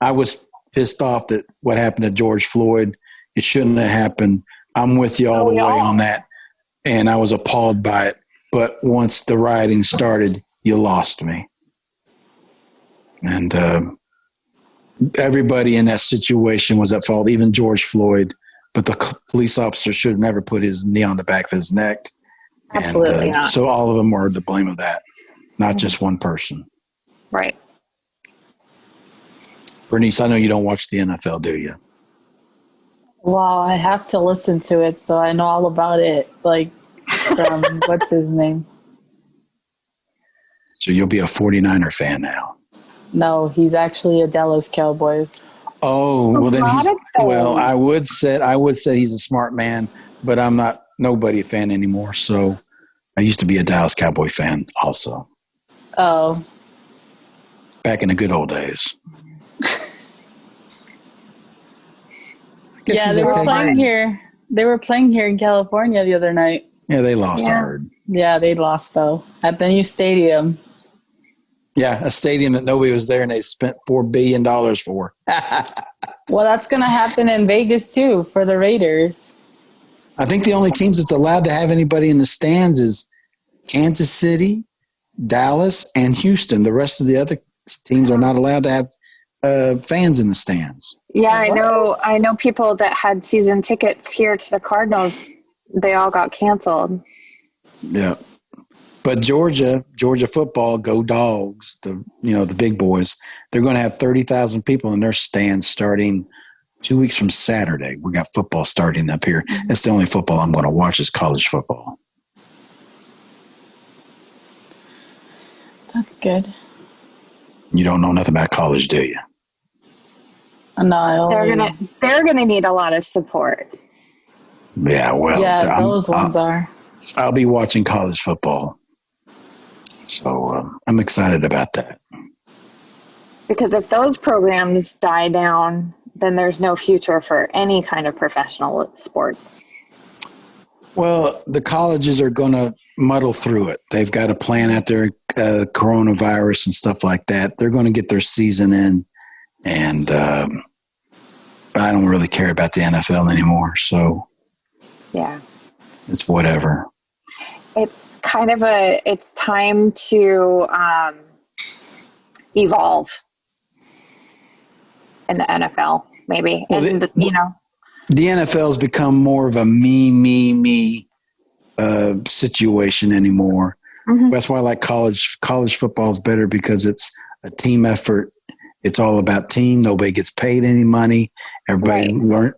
I was pissed off that what happened to George Floyd. It shouldn't have happened. I'm with you all the way on that. And I was appalled by it. But once the rioting started, you lost me. And everybody in that situation was at fault, even George Floyd. But the police officer should have never put his knee on the back of his neck. Absolutely not. So all of them were to blame of that, not just one person. Right. Bernice, I know you don't watch the NFL, do you? Well, I have to listen to it, so I know all about it. Like, from what's his name? So you'll be a 49er fan now. No, he's actually a Dallas Cowboys. Oh, well then I would say he's a smart man, but I'm not nobody fan anymore. So I used to be a Dallas Cowboy fan also. Oh. Back in the good old days. Yeah, they were playing here. They were playing here in California the other night. Yeah, they lost, I heard. Yeah, they lost, though, at the new stadium. Yeah, a stadium that nobody was there and they spent $4 billion for. Well, that's going to happen in Vegas, too, for the Raiders. I think the only teams that's allowed to have anybody in the stands is Kansas City, Dallas, and Houston. The rest of the other teams are not allowed to have fans in the stands. Yeah, I know people that had season tickets here to the Cardinals. They all got canceled. Yeah. But Georgia football, go Dogs, the big boys, they're going to have 30,000 people in their stands starting 2 weeks from Saturday. We got football starting up here. That's the only football I'm going to watch is college football. That's good. You don't know nothing about college, do you? No, they're gonna need a lot of support. Yeah, well, yeah, those ones are. I'll be watching college football, so I'm excited about that. Because if those programs die down, then there's no future for any kind of professional sports. Well, the colleges are going to muddle through it. They've got a plan out there, coronavirus and stuff like that. They're going to get their season in, and I don't really care about the NFL anymore. So, yeah, it's whatever. It's kind of it's time to evolve in the NFL, maybe. Well, and, the NFL's become more of a me situation anymore. Mm-hmm. That's why I like college. College football is better because it's a team effort. It's all about team. Nobody gets paid any money. Everybody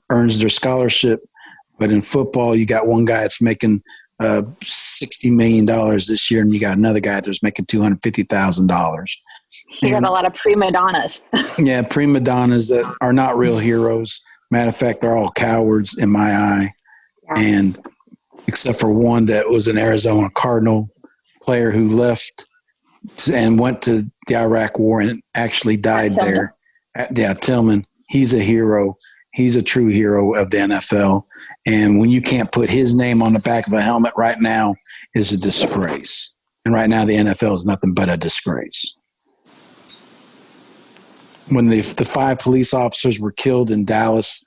earns their scholarship. But in football, you got one guy that's making $60 million this year, and you got another guy that's making $250,000. You got a lot of prima donnas. Yeah, prima donnas that are not real heroes. Matter of fact, they're all cowards in my eye. Yeah. And except for one that was an Arizona Cardinal player who left and went to the Iraq War and actually died there. Yeah, Tillman. He's a hero. He's a true hero of the NFL. And when you can't put his name on the back of a helmet right now is a disgrace. And right now the NFL is nothing but a disgrace. When the 5 police officers were killed in Dallas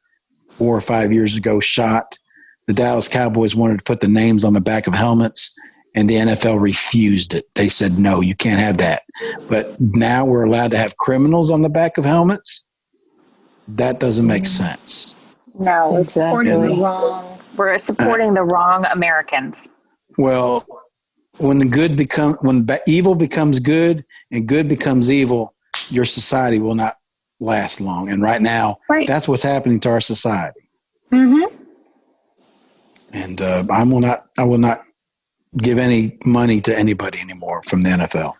4 or 5 years ago, shot, the Dallas Cowboys wanted to put the names on the back of helmets, and the NFL refused it. They said, no, you can't have that. But now we're allowed to have criminals on the back of helmets? That doesn't make sense. No, we're supporting the wrong. We're supporting the wrong Americans. Well, when evil becomes good and good becomes evil, your society will not last long. And right now, that's what's happening to our society. Mm-hmm. And I will not give any money to anybody anymore from the NFL.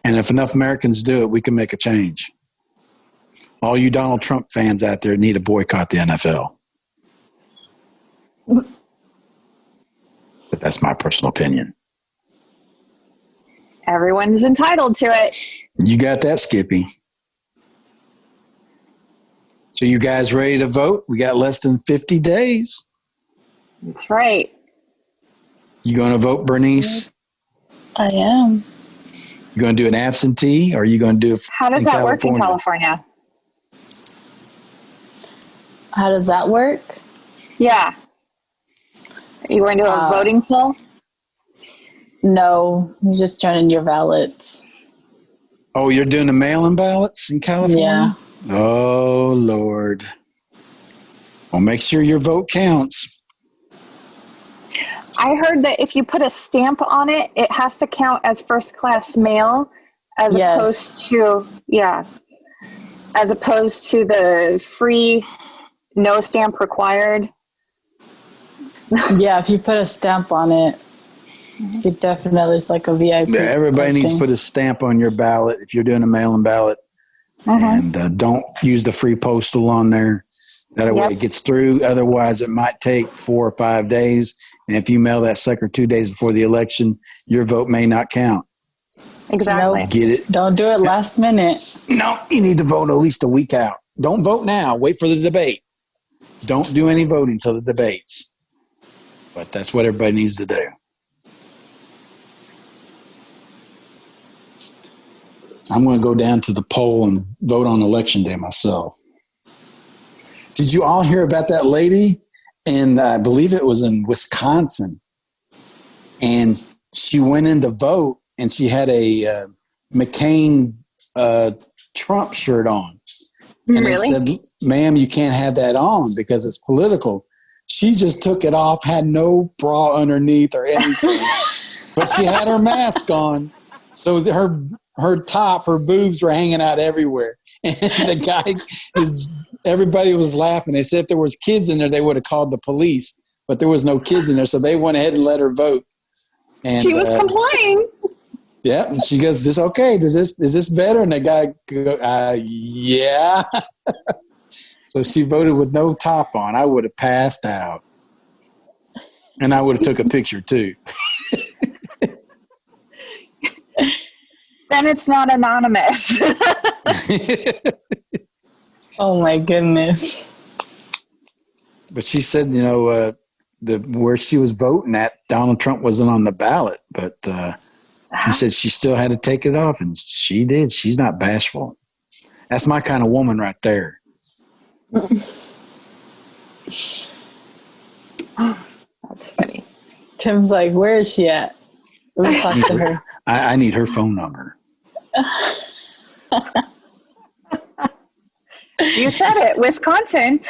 And if enough Americans do it, we can make a change. All you Donald Trump fans out there need to boycott the NFL. But that's my personal opinion. Everyone's entitled to it. You got that, Skippy. So you guys ready to vote? We got less than 50 days. That's right. You going to vote, Bernice? I am. You going to do an absentee, or are you going to do it How does that work in California? How does that work? Yeah. Are you going to a voting poll? No, you just turn in your ballots. Oh, you're doing the mail-in ballots in California? Yeah. Oh, Lord. Well, make sure your vote counts. I heard that if you put a stamp on it, it has to count as first-class mail as opposed to, as opposed to the free, no stamp required. Yeah, if you put a stamp on it, it definitely is like a VIP. Yeah, everybody needs to put a stamp on your ballot if you're doing a mail-in ballot. And don't use the free postal on there. That way it gets through. Otherwise, it might take 4 or 5 days. And if you mail that sucker 2 days before the election, your vote may not count. Exactly. Get it? Don't do it last minute. No, you need to vote at least a week out. Don't vote now. Wait for the debate. Don't do any voting till the debates. But that's what everybody needs to do. I'm going to go down to the poll and vote on election day myself. Did you all hear about that lady? And I believe it was in Wisconsin. And she went in to vote, and she had a McCain Trump shirt on. And they said, ma'am, you can't have that on because it's political. She just took it off, had no bra underneath or anything. But she had her mask on. So her top, her boobs were hanging out everywhere. And the guy everybody was laughing. They said if there was kids in there, they would have called the police, but there was no kids in there. So they went ahead and let her vote. And she was complying. Yeah. And she goes, "Is this better?" And the guy goes, yeah. So she voted with no top on. I would have passed out. And I would have took a picture too. Then it's not anonymous. Oh my goodness. But she said, where she was voting at, Donald Trump wasn't on the ballot. But she said she still had to take it off, and she did. She's not bashful. That's my kind of woman right there. That's funny. Tim's like, where is she at? Let me talk to her. I need her phone number. You said it, Wisconsin.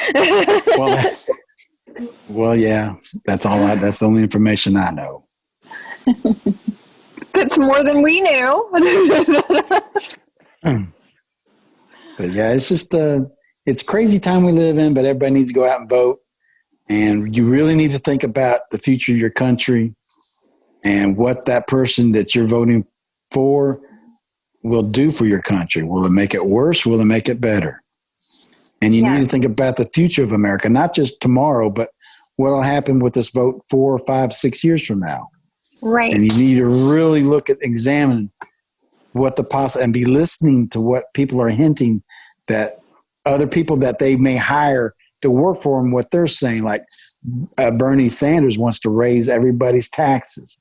Well, yeah, that's the only information I know. That's more than we knew. But yeah, it's just it's crazy time we live in, but everybody needs to go out and vote. And you really need to think about the future of your country and what that person that you're voting for will do for your country. Will it make it worse? Will it make it better? And you need to think about the future of America, not just tomorrow, but what will happen with this vote 4 or 5, 6 years from now. Right. And you need to really examine what and be listening to what people are hinting that other people that they may hire to work for them, what they're saying. Like Bernie Sanders wants to raise everybody's taxes.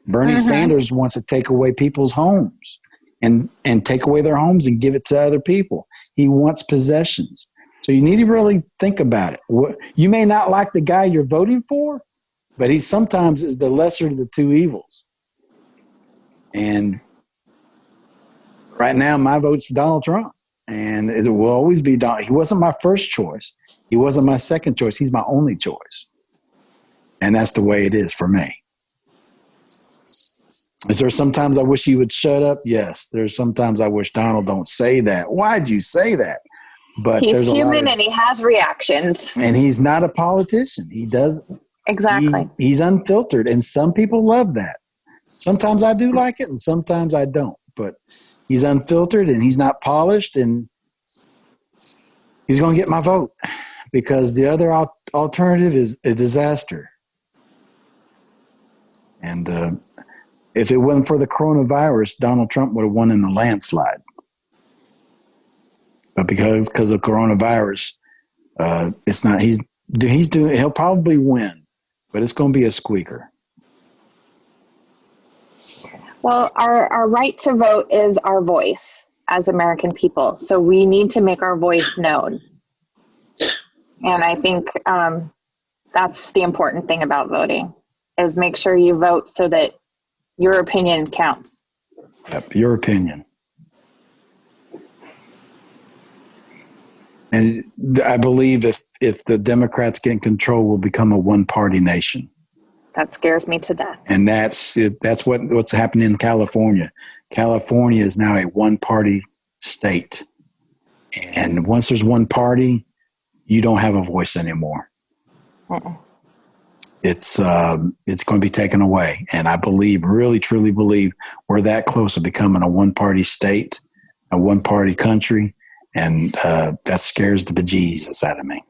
Bernie Sanders wants to take away people's homes and take away their homes and give it to other people. He wants possessions. So you need to really think about it. You may not like the guy you're voting for, but he sometimes is the lesser of the two evils. And right now, my vote's for Donald Trump. And it will always be Donald. He wasn't my first choice. He wasn't my second choice. He's my only choice. And that's the way it is for me. Is there sometimes I wish he would shut up? Yes. There's sometimes I wish Donald don't say that. Why'd you say that? But he's human and he has reactions. And he's not a politician. He does. Exactly. He's unfiltered. And some people love that. Sometimes I do like it and sometimes I don't. But he's unfiltered and he's not polished, and he's going to get my vote because the other alternative is a disaster. And if it wasn't for the coronavirus, Donald Trump would have won in a landslide. But because of coronavirus, It's not. He's doing. He'll probably win, but it's going to be a squeaker. Well, our right to vote is our voice as American people. So we need to make our voice known. And I think that's the important thing about voting, is make sure you vote so that your opinion counts. Yep, your opinion. And I believe if the Democrats get in control, we'll become a one-party nation. That scares me to death. And that's what's happening in California. California is now a one-party state. And once there's one party, you don't have a voice anymore. It's going to be taken away. And I believe, really, truly believe, we're that close to becoming a one-party state, a one-party country. And that scares the bejesus out of me.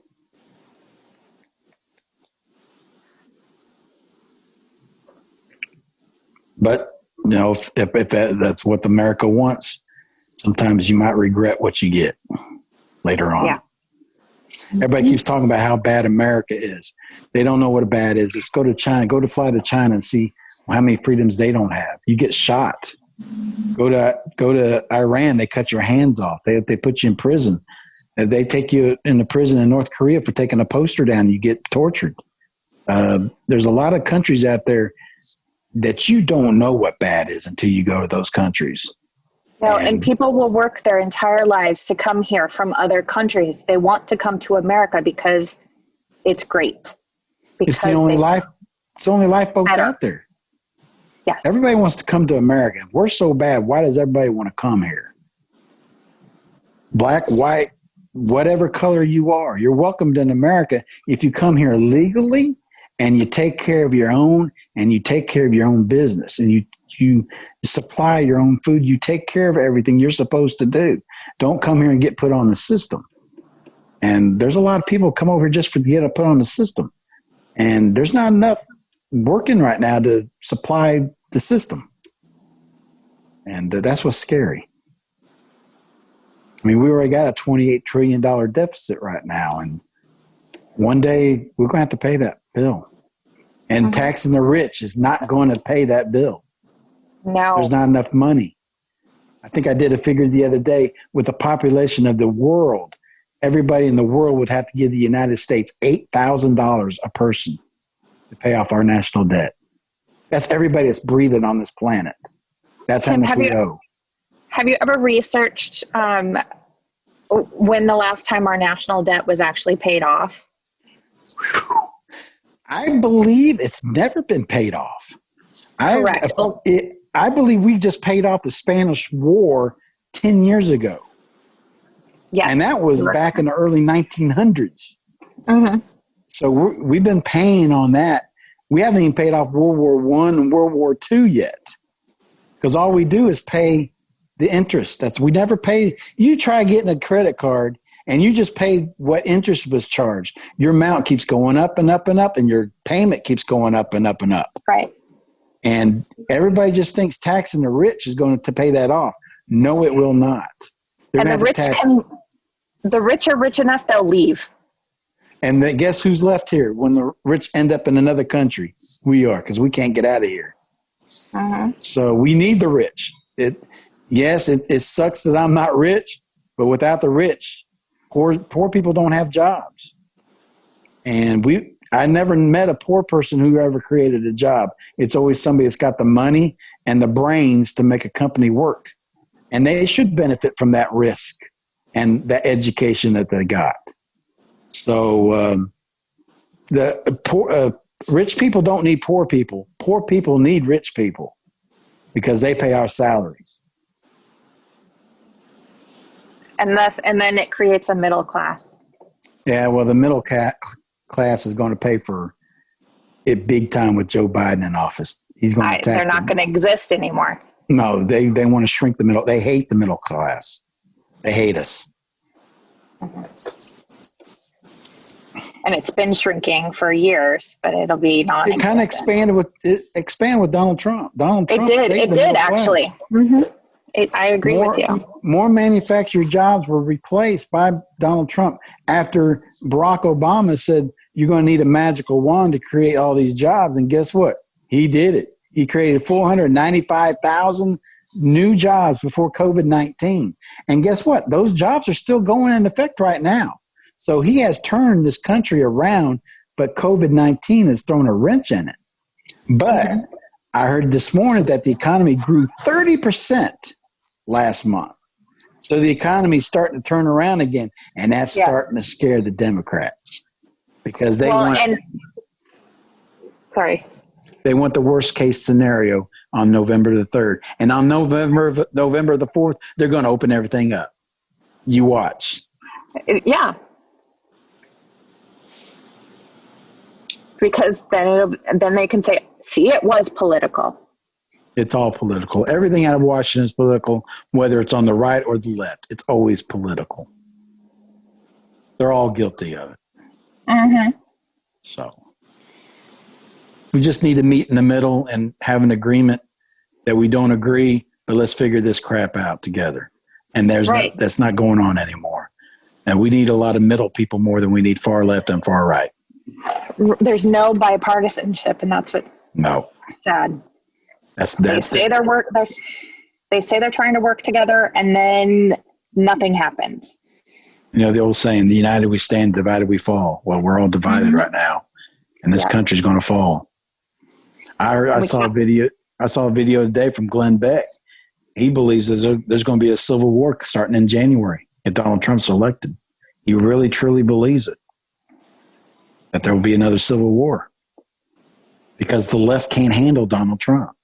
But, if that's what America wants, sometimes you might regret what you get later on. Yeah. Everybody keeps talking about how bad America is. They don't know what a bad is. Let's go to China. Go to fly to China and see how many freedoms they don't have. You get shot. Go to Iran. They cut your hands off. They put you in prison. They take you into prison in North Korea for taking a poster down. You get tortured. There's a lot of countries out there that you don't know what bad is until you go to those countries. No, and people will work their entire lives to come here from other countries. They want to come to America because it's great. It's the only lifeboats out there. Yes. Everybody wants to come to America. If we're so bad, why does everybody want to come here? Black, white, whatever color you are, you're welcomed in America if you come here legally and you take care of your own and you take care of your own business and you supply your own food. You take care of everything you're supposed to do. Don't come here and get put on the system. And there's a lot of people come over just to get put on the system. And there's not enough working right now to supply the system. And that's what's scary. I mean, we already got a $28 trillion deficit right now. And one day we're going to have to pay that bill. And taxing the rich is not going to pay that bill. No. There's not enough money. I think I did a figure the other day with the population of the world. Everybody in the world would have to give the United States $8,000 a person to pay off our national debt. That's everybody that's breathing on this planet. That's how much we owe. Have you ever researched when the last time our national debt was actually paid off? I believe it's never been paid off. Correct. I believe we just paid off the Spanish War 10 years ago. Yeah. And that was back in the early 1900s. Mm-hmm. So we've been paying on that. We haven't even paid off World War I and World War II yet. Because all we do is pay the interest. We never pay. You try getting a credit card and you just pay what interest was charged. Your amount keeps going up and up and up, and your payment keeps going up and up and up. Right. And everybody just thinks taxing the rich is going to pay that off. No, it will not. And the rich are rich enough, they'll leave. And guess who's left here when the rich end up in another country? We are, because we can't get out of here. Uh-huh. So we need the rich. It sucks that I'm not rich, but without the rich, poor people don't have jobs. And I never met a poor person who ever created a job. It's always somebody that's got the money and the brains to make a company work. And they should benefit from that risk and the education that they got. So the rich people don't need poor people. Poor people need rich people because they pay our salaries. And then it creates a middle class. Yeah, well, the middle class is going to pay for it big time with Joe Biden in office. He's going to attack They're not going to exist anymore. No, they want to shrink the middle. They hate the middle class. They hate us. Mm-hmm. And it's been shrinking for years, but it'll be non-existent. It kind of expanded with Donald Trump. Donald Trump. It did actually. Mm-hmm. I agree with you. More manufactured jobs were replaced by Donald Trump after Barack Obama said you're going to need a magical wand to create all these jobs. And guess what? He did it. He created 495,000 new jobs before COVID-19. And guess what? Those jobs are still going into effect right now. So he has turned this country around, but COVID-19 has thrown a wrench in it. But I heard this morning that the economy grew 30% last month. So the economy is starting to turn around again, and that's starting to scare the Democrats because they want the worst case scenario on November the 3rd. And on November the 4th, they're going to open everything up. You watch. Yeah. Because then they can say, see, it was political. It's all political. Everything out of Washington is political, whether it's on the right or the left. It's always political. They're all guilty of it. Mm-hmm. So we just need to meet in the middle and have an agreement that we don't agree, but let's figure this crap out together. And that's not going on anymore. And we need a lot of middle people more than we need far left and far right. There's no bipartisanship, and that's what's sad. They say they're trying to work together, and then nothing happens. You know the old saying, "The united we stand, divided we fall." Well, we're all divided right now, and this country's going to fall. I saw a video today from Glenn Beck. He believes there's going to be a civil war starting in January if Donald Trump's elected. He really, truly believes it, that there will be another civil war because the left can't handle Donald Trump.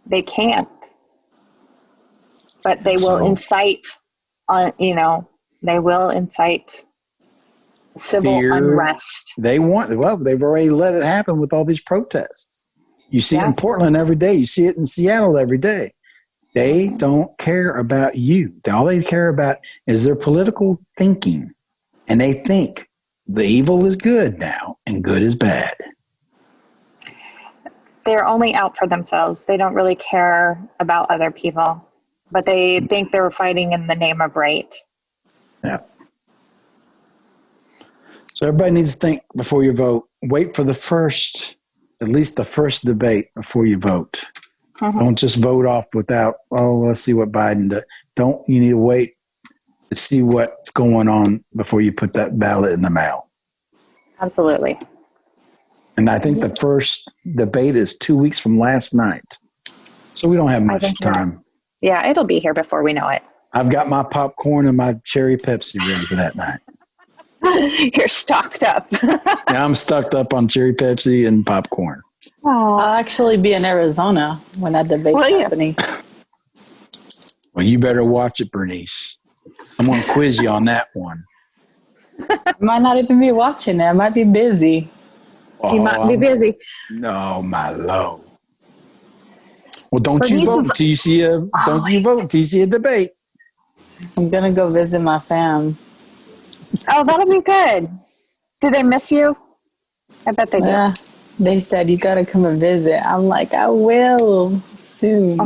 They can't, but they will incite civil unrest. They've already let it happen with all these protests. You see it in Portland every day. You see it in Seattle every day. They don't care about you. All they care about is their political thinking. And they think the evil is good now and good is bad. They're only out for themselves. They don't really care about other people, but they think they're fighting in the name of right. Yeah. So everybody needs to think before you vote. Wait for at least the first debate before you vote. Don't just vote off without, let's see what Biden does. You need to wait to see what's going on before you put that ballot in the mail. Absolutely. And I think the first debate is 2 weeks from last night. So we don't have much time. Yeah, it'll be here before we know it. I've got my popcorn and my cherry Pepsi ready for that night. You're stocked up. Yeah, I'm stocked up on cherry Pepsi and popcorn. I'll actually be in Arizona when that debate's happening. Well, you better watch it, Bernice. I'm going to quiz you on that one. I might not even be watching it. I might be busy. You might be busy. No, my love. Well, don't you vote until you see a debate. I'm gonna go visit my fam. Oh, that'll be good. Do they miss you? I bet they do. They said you gotta come and visit. I'm like, I will soon.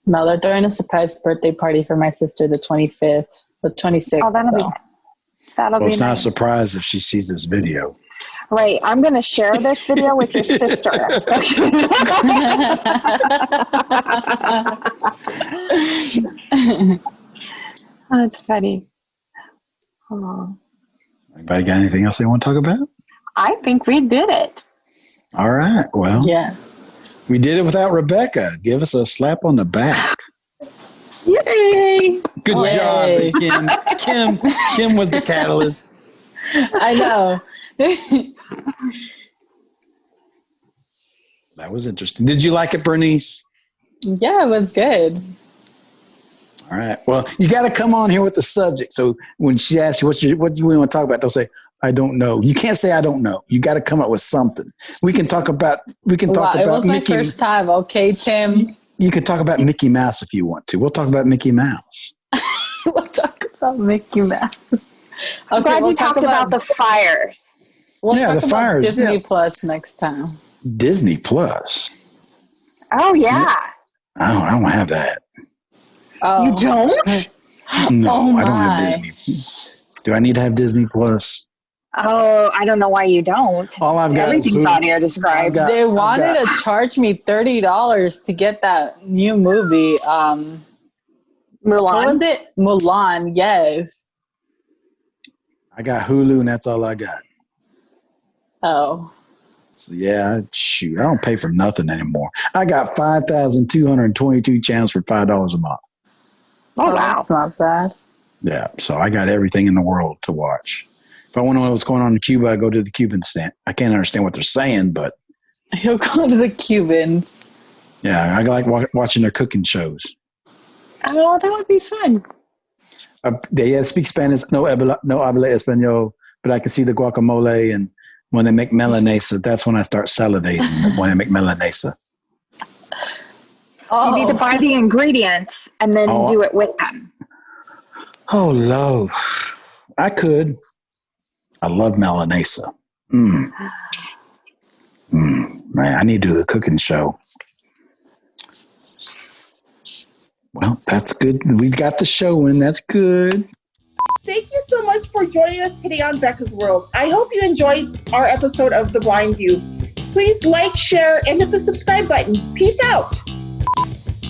No, they're throwing a surprise birthday party for my sister the 26th. Oh, that'll be nice. That'll be nice. It's not a surprise if she sees this video. Right. I'm going to share this video with your sister. That's funny. Oh. Anybody got anything else they want to talk about? I think we did it. All right. Well, yes. We did it without Rebecca. Give us a slap on the back. Yay! Good job, Kim. Kim was the catalyst. I know. That was interesting. Did you like it, Bernice? Yeah, it was good. All right. Well, you got to come on here with the subject. So when she asks you what do you want to talk about, they'll say, "I don't know." You can't say "I don't know." You got to come up with something. We can talk about. It was my first time. Okay, Tim. You can talk about Mickey Mouse if you want to. We'll talk about Mickey Mouse. We'll talk about Mickey Mouse. I'm glad you talked about the fires. We'll talk about Disney Plus next time. Disney Plus. Oh, yeah. I don't have that. Oh. You don't? No, Oh, I don't have my. Disney. Do I need to have Disney Plus? Oh, I don't know why you don't. All I've got Everything's is audio described. They wanted to charge me $30 to get that new movie. Mulan. What was it? Mulan, yes. I got Hulu, and that's all I got. Oh. So yeah, shoot, I don't pay for nothing anymore. I got 5,222 channels for $5 a month. Oh, wow. That's not bad. Yeah, so I got everything in the world to watch. If I want to know what's going on in Cuba, I go to the Cuban stand. I can't understand what they're saying, but He'll go to the Cubans. yeah, I like watching their cooking shows. Oh, that would be fun. They speak Spanish, no habla español, but I can see the guacamole, and when they make melanesa, that's when I start salivating when I make melanesa. You need to buy the ingredients and then do it with them. Oh, Lord. I could. I love melanesa. Man, I need to do the cooking show. Well, that's good. We got the show in. That's good. Thank you so much for joining us today on Becca's World. I hope you enjoyed our episode of The Blind View. Please like, share, and hit the subscribe button. Peace out.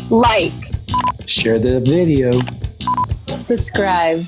Like. Share the video. Subscribe.